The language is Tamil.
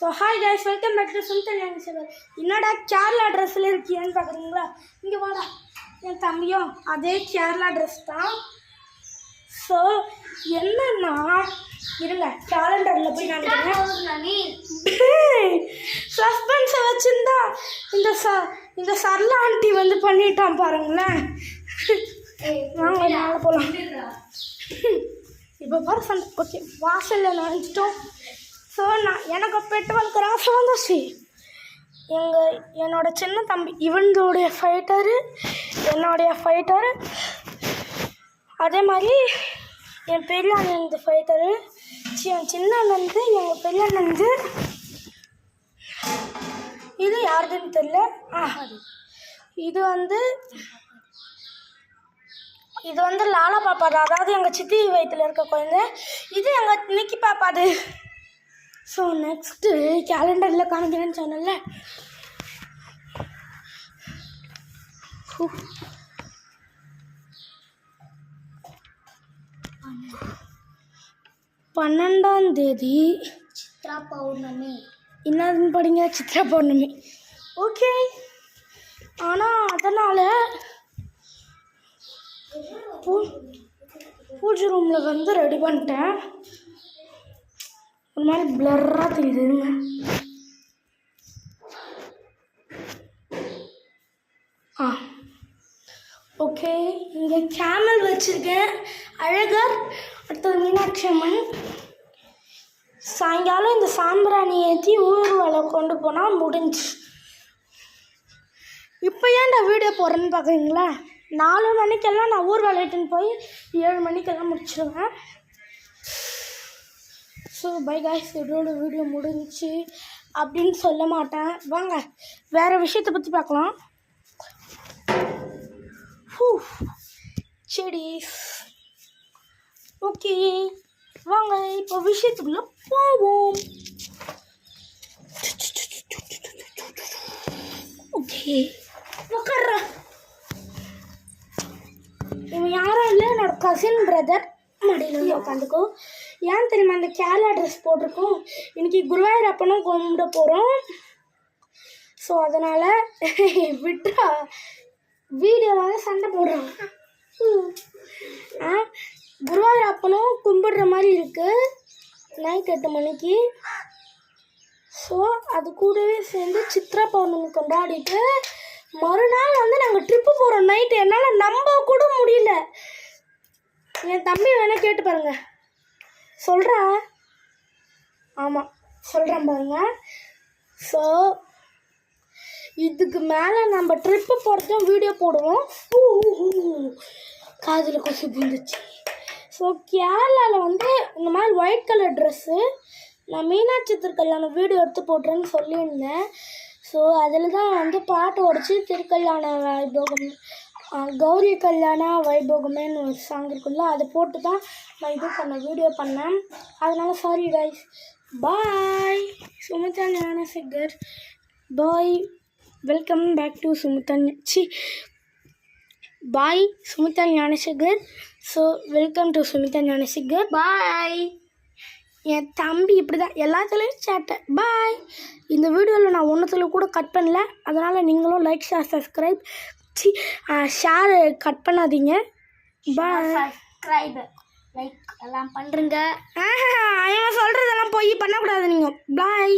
So hi guys, welcome back to Sumitha Gnanasekar. என்னடா கேரளா ட்ரெஸ்ஸில் இருக்கியான்னு பார்க்குறீங்களா? இங்கே வாடா, என் தம்பியும் அதே கேரளா ட்ரெஸ் தான். ஸோ என்னன்னா இருங்க, கேலண்டரில் போய் நான் சஸ்பென்ஸை வச்சுருந்தா இந்த சரளா ஆண்டி வந்து பண்ணிட்டான் பாருங்களேன். வாங்க மேலே போகலாம். இப்போ பாரு சண்டை. ஓகே, வாசலில் நினைச்சிட்டோம். ஸோ எனக்கு பெட்டு வளர்க்குற ஆசை வந்துச்சு. என்னோடய சின்ன தம்பி இவனுடைய ஃபைட்டரு, என்னுடைய ஃபைட்டரு, அதே மாதிரி என் பெரிய அண்ணன் ஃபைட்டரு, என் சின்ன அண்ணன், எங்கள் பெரிய அண்ணன். இது யாருதுன்னு தெரியல. இது வந்து லாலா பாப்பாது, அதாவது எங்கள் சித்தி வயிற்றில் இருக்க குழந்தை. இது எங்கள் நிக்கி பாப்பாது. ஸோ நெக்ஸ்ட்டு கேலண்டரில் காமிக்கிறேன்னு சொன்னல. பன்னெண்டாம் தேதி சித்ரா பௌர்ணமி. என்னதுன்னு படிங்க, சித்ரா பௌர்ணமி. ஓகே, ஆனால் அதனால் பூஜை ரூமில் வந்து ரெடி பண்ணிட்டேன். ஒரு மாதிரி பிளர்ராக தெரியுதுங்க. ஓகே, இங்கே கேமல் வச்சுருக்கேன், அழகர், அடுத்தது மீனாட்சி அம்மன். சாயங்காலம் இந்த சாம்பிராணி ஏற்றி ஊர்வலம் கொண்டு போனால் முடிஞ்சு. இப்போ ஏன்டா வீடியோ போடுறேன்னு பார்க்குறீங்களா? 4 மணிக்கெல்லாம் நான் ஊர்வலம் ஏற்றின்னு போய் 7 மணிக்கெல்லாம் முடிச்சிடுவேன். ஸோ பை காய்ஸ், இதோட வீடியோ முடிஞ்சிச்சு அப்படின்னு சொல்ல மாட்டேன். வாங்க வேறு விஷயத்தை பற்றி பார்க்கலாம். செடிஸ். ஓகே வாங்க இப்போ விஷயத்துக்குள்ள போவோம். ஓகே, உட்கார்றா. இவன் யாரும் இல்லை, என்னோட கசின் பிரதர். மடியில் வந்து உட்காந்துக்கோ. ஏன் தெரியுமா இந்த கேரளா ட்ரெஸ் போட்டிருக்கோம்? இன்றைக்கி குருவாயூரப்பனும் கும்பிட போகிறோம். ஸோ அதனால் விட்ரா வீடியோவாக சண்டை போடுறோம். குருவாயூரப்பனும் கும்பிடுற மாதிரி இருக்குது நைட் 8 மணிக்கு. ஸோ அது கூடவே சேர்ந்து சித்ரா பௌர்ணமி கொண்டாடிட்டு மறுநாள் வந்து நாங்கள் ட்ரிப்பு போகிறோம் நைட்டு. என்னால் நம்ப கூட முடியல. என் தம்பி வேணால் கேட்டு பாருங்க, சொல்கிறா. ஆமாம் சொல்கிறேன் பாருங்க. ஸோ இதுக்கு மேலே நம்ம ட்ரிப்பு போகிறதும் வீடியோ போடுவோம். காதில் கொசு புந்துச்சு. ஸோ கேரளாவில் வந்து இந்த மாதிரி ஒயிட் கலர் ட்ரெஸ்ஸு நான் மீனாட்சி திருக்கல்யாணம் வீடியோ எடுத்து போடுறேன்னு சொல்லியிருந்தேன். ஸோ அதில் தான் வந்து பாட்டு உடச்சி திருக்கல்யாண வைபோகம், கௌரி கல்யாண வைபோகமேன்னு ஒரு சாங் இருக்குல்ல, அதை போட்டு தான் நான் வீடியோ பண்ணேன். அதனால sorry guys. Bye. Sumitha Gnanasekar. Bye. Welcome back to bye Sumitha Gnanasekar. So welcome to Sumitha Gnanasekar. Bye. என் தம்பி இப்படி தான் எல்லாத்துலேயும் சேட்டை. பாய். இந்த வீடியோவில் நான் ஒன்றுத்தில் கூட கட் பண்ணல, அதனால் நீங்களும் like, share, subscribe, share cut பண்ணாதீங்க. பாய். சப்ஸ்கிரைப், லைக் எல்லாம் பண்ணுறங்க. அவன் சொல்கிறதெல்லாம் போய் பண்ணக்கூடாது நீங்கள். பாய்.